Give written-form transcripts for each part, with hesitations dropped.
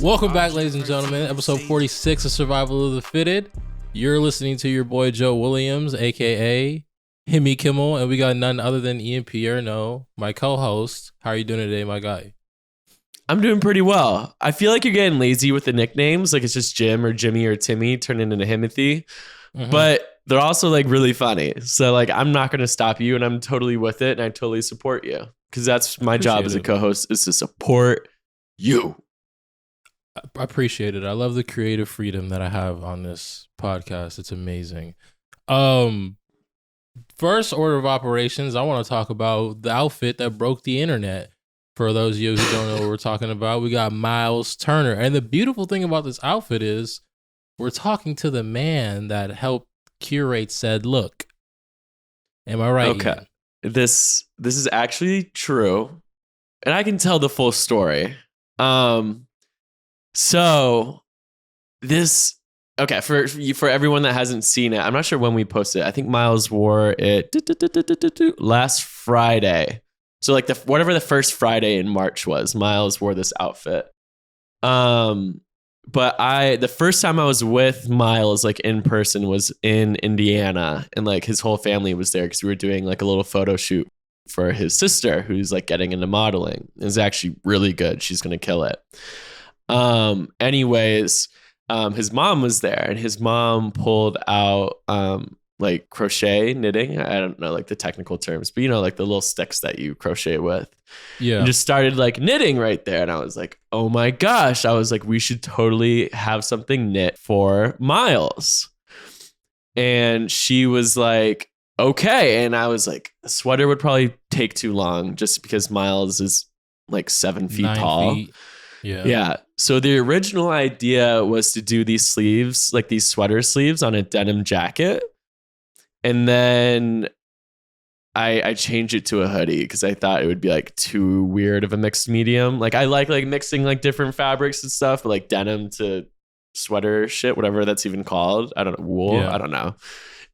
Welcome back, ladies and gentlemen. Episode 46 of Survival of the Fitted. You're listening to your boy Joe Williams, aka Himmy Kimmel, and we got none other than Ian Pierno, my co-host. How are you doing today, my guy? I'm doing pretty well. I feel like you're getting lazy with the nicknames. Like it's just Jim or Jimmy or Timmy turning into Himothy. But they're also like really funny. So like I'm not going to stop you, and I'm totally with it, and I totally support you. Because that's my job as a co-host, is to support you. I appreciate it. I love the creative freedom that I have on this podcast. It's amazing. First order of operations, I want to talk about the outfit that broke the internet. For those of you who don't know what we're talking about, we got Myles Turner. And the beautiful thing about this outfit is we're talking to the man that helped curate said look. Am I right? Okay. Ian? This is actually true, and I can tell the full story. So this, okay, for everyone that hasn't seen it, I'm not sure when we posted it. I think Myles wore it last Friday. So like whatever the first Friday in March was, Myles wore this outfit. But the first time I was with Myles, like in person, was in Indiana, and like his whole family was there because we were doing like a little photo shoot for his sister, who's like getting into modeling. It's actually really good. She's going to kill it. Anyways, his mom was there, and his mom pulled out, like crochet knitting. I don't know like the technical terms, but you know, like the little sticks that you crochet with. Yeah. And just started like knitting right there. And I was like, oh my gosh. I was like, we should totally have something knit for Myles. And she was like, okay. And I was like, a sweater would probably take too long just because Myles is like 7 feet 9 tall. feet. Yeah. Yeah. So the original idea was to do these sleeves, like these sweater sleeves on a denim jacket. And then I changed it to a hoodie because I thought it would be like too weird of a mixed medium. Like I like mixing like different fabrics and stuff, but like denim to sweater shit, whatever that's even called. I don't know, wool. Yeah. I don't know.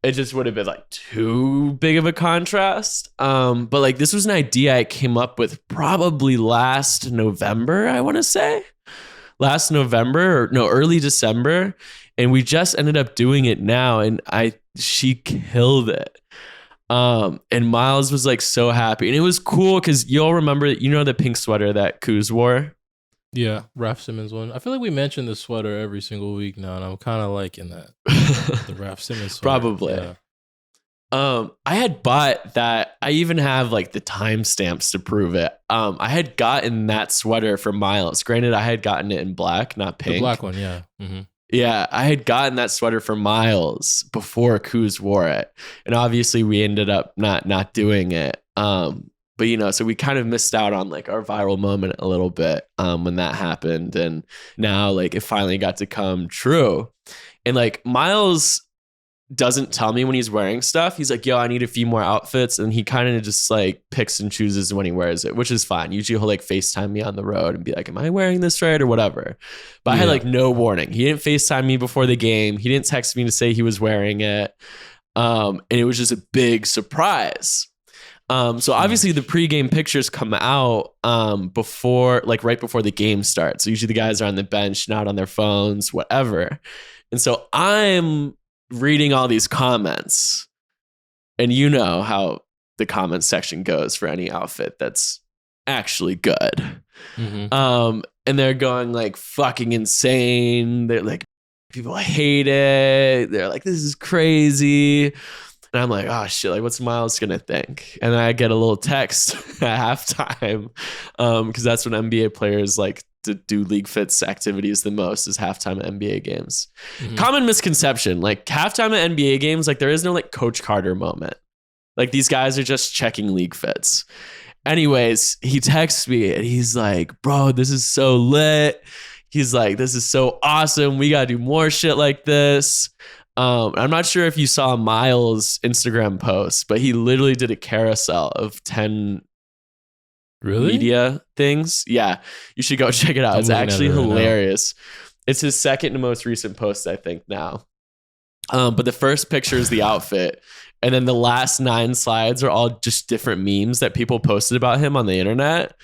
It just would have been like too big of a contrast. But like this was an idea I came up with probably last November, I want to say. Last November or no, early December. And we just ended up doing it now, and she killed it. And Myles was like so happy, and it was cool because you'll remember, you know, the pink sweater that Kuz wore. Yeah, Raph Simmons one. I feel like we mention the sweater every single week now, and I'm kind of liking that. The Raph Simmons sweater. Probably. Yeah. I had bought that. I even have like the timestamps to prove it. I had gotten that sweater for Myles. Granted, I had gotten it in black, not pink. The black one, yeah. Mm-hmm. Yeah, I had gotten that sweater for Myles before Kuz wore it. And obviously we ended up not doing it. But you know, so we kind of missed out on like our viral moment a little bit when that happened. And now like it finally got to come true. And like Myles doesn't tell me when he's wearing stuff. He's like, yo, I need a few more outfits. And he kind of just like picks and chooses when he wears it, which is fine. Usually he'll like FaceTime me on the road and be like, am I wearing this right or whatever? But I had like no warning. He didn't FaceTime me before the game. He didn't text me to say he was wearing it. And it was just a big surprise. So obviously the pregame pictures come out before, like right before the game starts. So usually the guys are on the bench, not on their phones, whatever. And so I'm reading all these comments, and you know how the comment section goes for any outfit that's actually good. Mm-hmm. And they're going like fucking insane. They're like, people hate it. They're like, this is crazy. And I'm like, oh shit, like what's Myles gonna think? And then I get a little text at halftime, because that's when NBA players like to do LeagueFits activities the most, is halftime at NBA games. Mm-hmm. Common misconception, like halftime at NBA games, like there is no like Coach Carter moment. Like these guys are just checking LeagueFits. Anyways, he texts me and he's like, bro, this is so lit. He's like, this is so awesome. We gotta do more shit like this. I'm not sure if you saw Myles' Instagram post, but he literally did a carousel of 10 media things. Yeah, you should go check it out. It's actually hilarious. It's his second to most recent post, I think, now. But the first picture is the outfit. And then the last 9 slides are all just different memes that people posted about him on the internet.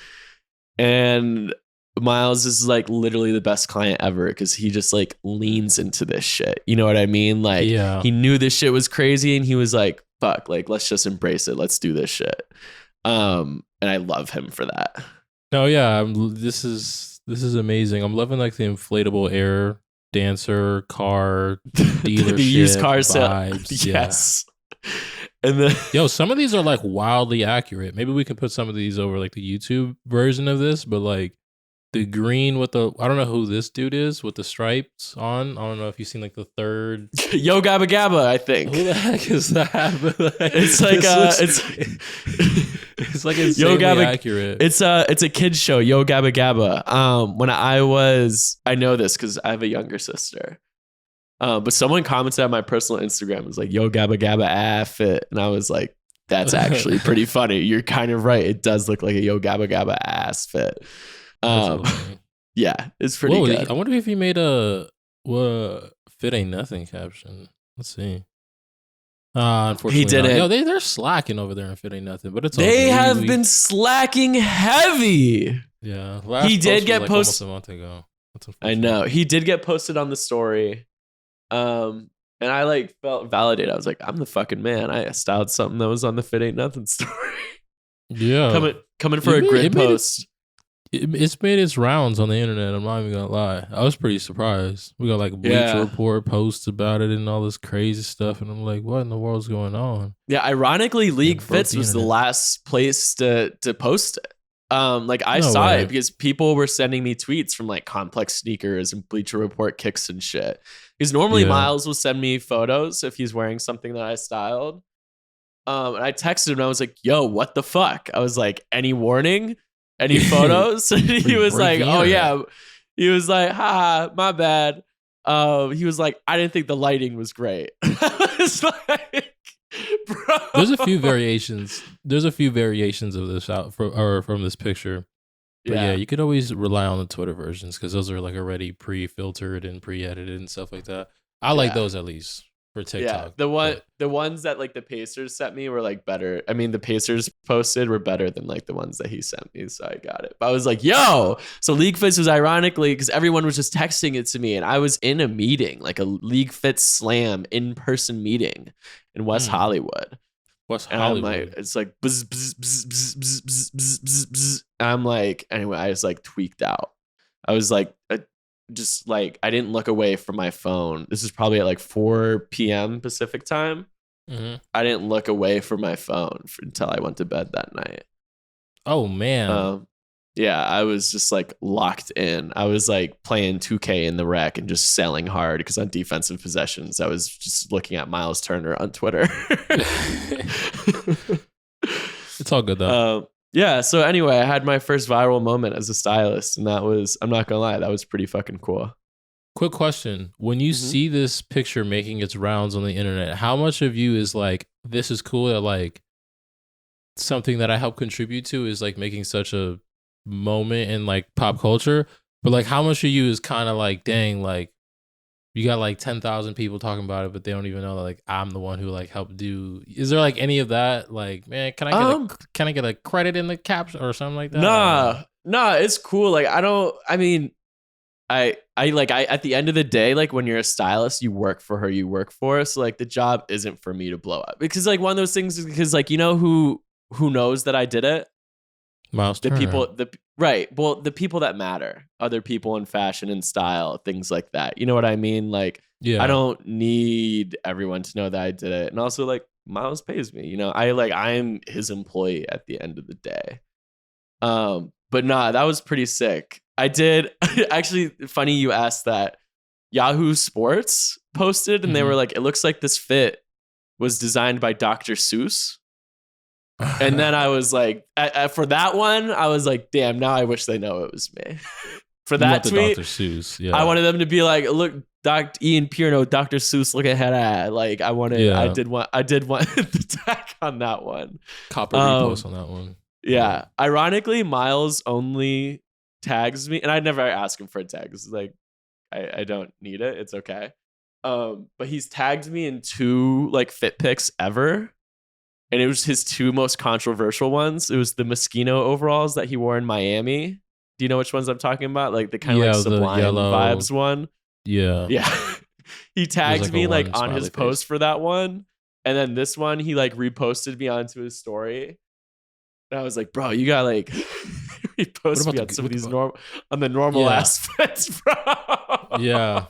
And Myles is like literally the best client ever because he just like leans into this shit. You know what I mean? Like he knew this shit was crazy and he was like, fuck, like let's just embrace it. Let's do this shit. And I love him for that. No, yeah, this is amazing. I'm loving like the inflatable air dancer car dealership, the used car vibes. Yes. And then some of these are like wildly accurate. Maybe we can put some of these over like the YouTube version of this, but like the green with the, I don't know who this dude is with the stripes on. I don't know if you've seen like the third. Yo Gabba Gabba, I think. Who the heck is that? It's like it's like insanely accurate. It's a kid's show, Yo Gabba Gabba. When I know this because I have a younger sister. But someone commented on my personal Instagram, was like, Yo Gabba Gabba fit. And I was like, that's actually pretty funny. You're kind of right. It does look like a Yo Gabba Gabba ass fit. Yeah, it's pretty good. I wonder if he made a fit ain't nothing caption. Let's see. Unfortunately, he didn't. Yo, they're slacking over there in fit ain't nothing, but it's they have been slacking heavy. Yeah, he did get posted almost a month ago. I know he did get posted on the story. And I like felt validated. I was like, I'm the fucking man. I styled something that was on the fit ain't nothing story. Yeah, coming for a grid post. It's made its rounds on the internet. I'm not even gonna lie. I was pretty surprised. We got like Bleacher Report posts about it and all this crazy stuff, and I'm like, what in the world's going on? Yeah, ironically, LeagueFits was the last place to post it. Like I saw it because people were sending me tweets from like Complex Sneakers and Bleacher Report kicks and shit. Because normally Myles will send me photos if he's wearing something that I styled. And I texted him and I was like, yo, what the fuck? I was like, any warning? Any photos? And he was like, oh yeah. He was like, ha, my bad. He was like, I didn't think the lighting was great. I was like, bro. There's a few variations of this from this picture. But yeah, you could always rely on the Twitter versions because those are like already pre-filtered and pre-edited and stuff like that. I like those at least for TikTok. Yeah, the ones that like the Pacers sent me were like better. I mean, the Pacers posted were better than like the ones that he sent me, so I got it. But I was like, yo, so LeagueFits was ironically because everyone was just texting it to me, and I was in a meeting, like a LeagueFits Slam in-person meeting in West Hollywood. Hollywood. Like, it's like bzz, bzz, bzz, bzz, bzz, bzz, bzz, bzz, bzz. I'm like, anyway, I was like tweaked out. I was like, just like, I didn't look away from my phone. This is probably at like 4 p.m. Pacific time. Mm-hmm. I didn't look away from my phone until I went to bed that night. Oh man. Yeah, I was just like locked in. I was like playing 2K in the rec and just selling hard because on defensive possessions, I was just looking at Myles Turner on Twitter. It's all good though. Yeah. So anyway, I had my first viral moment as a stylist, and that was, I'm not gonna lie, that was pretty fucking cool. Quick question. When you see this picture making its rounds on the internet, how much of you is like, this is cool that like something that I help contribute to is like making such a moment in like pop culture, but like how much of you is kind of like, dang, like you got like 10,000 people talking about it, but they don't even know that like I'm the one who like helped do. Is there like any of that? Like, man, can I get a credit in the caption or something like that? Nah, it's cool. Like I at the end of the day, like when you're a stylist, you work for her, you work for us. So, like the job isn't for me to blow up because like one of those things is because like, you know, who knows that I did it? Myles Turner. The people that matter, other people in fashion and style, things like that. You know what I mean? Like, I don't need everyone to know that I did it. And also like Myles pays me, you know, I'm his employee at the end of the day. But nah, that was pretty sick. I did actually funny you asked that. Yahoo Sports posted and they were like, it looks like this fit was designed by Dr. Seuss. And then I was like, for that one, I was like, damn, now I wish they know it was me. For that tweet, Dr. Seuss, yeah. I wanted them to be like, look, Ian Pierno, Dr. Seuss, look ahead at. Like, I did want the tag on that one. Copper repost on that one. Yeah. Ironically, Myles only tags me, and I never ask him for a tag. It's like, I don't need it. It's okay. But he's tagged me in 2 like fit pics ever. And it was his 2 most controversial ones. It was the Moschino overalls that he wore in Miami, Do you know which ones I'm talking about? Like the kind of Yeah, like the Sublime yellow vibes one. Yeah. Yeah. He tagged like a me like one on his smiley post face. for that one. And then this one, he like reposted me onto his story. And I was like, bro, you got like repost me on some of these on the normal Yeah. aspects, bro. Yeah.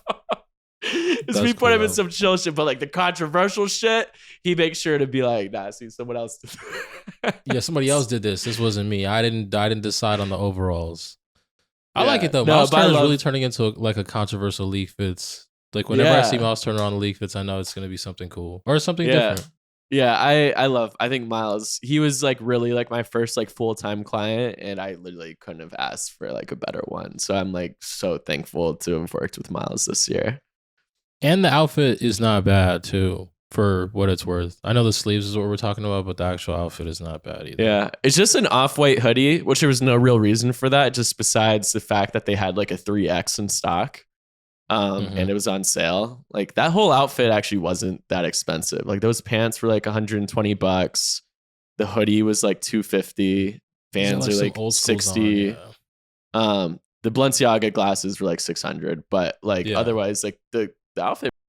It's That's me put cool, him in though. some chill shit, but like the controversial shit, he makes sure to be like, nah, see, someone else did. Yeah, somebody else did this. This wasn't me. I didn't decide on the overalls. I like Yeah. it though. No, Myles but I Turner is love- really turning into like a controversial LeagueFits. Like whenever I see Yeah. Myles Turner on the LeagueFits, I know it's gonna be something cool or something Yeah. different. Yeah, I think Myles, he was like really like my first like full-time client, and I literally couldn't have asked for like a better one. So I'm like so thankful to have worked with Myles this year. And the outfit is not bad too, for what it's worth. I know the sleeves is what we're talking about, but the actual outfit is not bad either. Yeah, it's just an off-white hoodie, which there was no real reason for that, just besides the fact that they had like a 3X in stock. And it was on sale. Like that whole outfit actually wasn't that expensive. Like those pants were like $120. The hoodie was like $250. Vans are like $60. The Balenciaga glasses were like $600. But like otherwise, like the outfit